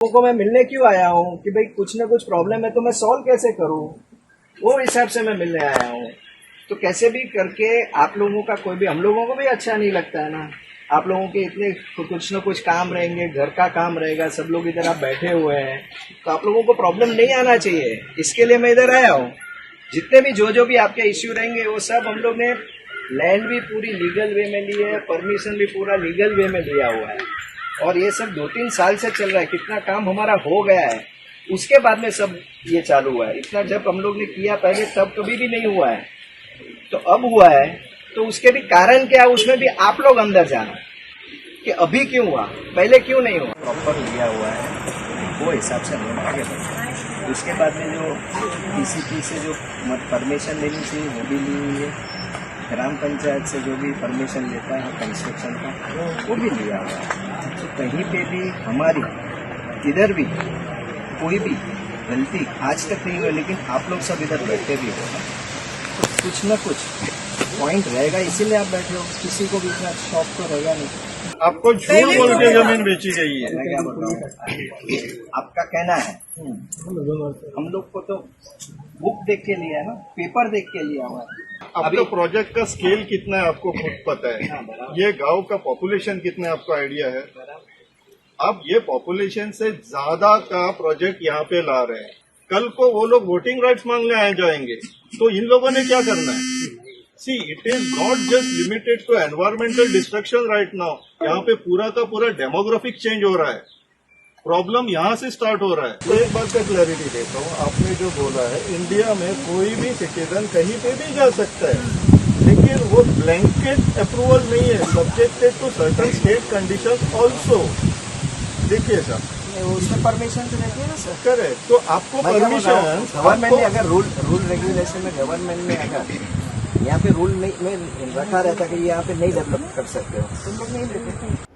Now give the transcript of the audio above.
लोगों को मैं मिलने क्यों आया हूँ कि भाई कुछ ना कुछ प्रॉब्लम है तो मैं सॉल्व कैसे करूँ, वो हिसाब से मैं मिलने आया हूँ। तो कैसे भी करके आप लोगों का कोई भी, हम लोगों को भी अच्छा नहीं लगता है ना, आप लोगों के इतने कुछ ना कुछ काम रहेंगे, घर का काम रहेगा, सब लोग इधर आप बैठे हुए हैं, तो आप लोगों को प्रॉब्लम नहीं आना चाहिए, इसके लिए मैं इधर आया हूँ। जितने भी जो भी आपके इश्यू रहेंगे वो सब हम लोग ने लैंड भी पूरी लीगल वे में ली है, परमिशन भी पूरा लीगल वे में लिया हुआ है, और ये सब 2-3 साल से चल रहा है। कितना काम हमारा हो गया है, उसके बाद में सब ये चालू हुआ है। इतना जब हम लोग ने किया पहले तब कभी भी नहीं हुआ है, तो अब हुआ है, तो उसके भी कारण क्या है उसमें भी आप लोग अंदर जाना कि अभी क्यों हुआ, पहले क्यों नहीं हुआ। प्रॉपर लिया हुआ है, वो हिसाब से हम लोग आगे बढ़े। उसके बाद में जो DCP से जो परमिशन लेनी चाहिए वो भी ली हुई है, ग्राम पंचायत से जो भी परमिशन लेता है कंस्ट्रक्शन का वो भी लिया हुआ है। तो कहीं पे भी हमारी इधर भी कोई भी गलती आज तक नहीं हुई, लेकिन आप लोग सब इधर बैठे भी हो तो कुछ न कुछ पॉइंट रहेगा, इसीलिए आप बैठे हो। किसी को भी इतना शौक तो रहेगा नहीं। आपको झूठ बोल के जमीन बेची गई है। मैं क्या बोल रहा हूँ, आपका कहना है, हम लोग को तो बुक देख के लिया है ना, पेपर देख के लिया हुआ है। आपका प्रोजेक्ट का स्केल कितना है आपको खुद पता है, ये गांव का पॉपुलेशन कितना है आपको आइडिया है। अब ये पॉपुलेशन से ज्यादा का प्रोजेक्ट यहाँ पे ला रहे हैं, कल को वो लोग वोटिंग राइट्स मांगने आ जाएंगे, तो इन लोगों ने क्या करना है। See it is not just limited to environmental destruction right now, यहाँ पे पूरा का पूरा डेमोग्राफिक चेंज हो रहा है, प्रॉब्लम यहाँ से स्टार्ट हो रहा है। तो एक बात का क्लैरिटी देता हूँ, आपने जो बोला है इंडिया में कोई भी सिटीजन कहीं पे भी जा सकता है, लेकिन वो ब्लैंकेट अप्रूवल नहीं है, subjected to certain state conditions also. देखिए सर, उसमें परमिशन तो रहती है ना सर। करेक्ट, तो आपको परमिशन गवर्नमेंट ने अगर रूल रेगुलेशन में गवर्नमेंट ने अगर यहाँ पे रूल नहीं में रखा रहता कि यहाँ पे नहीं डेवलप कर सकते हो, तुम लोग नहीं लेते।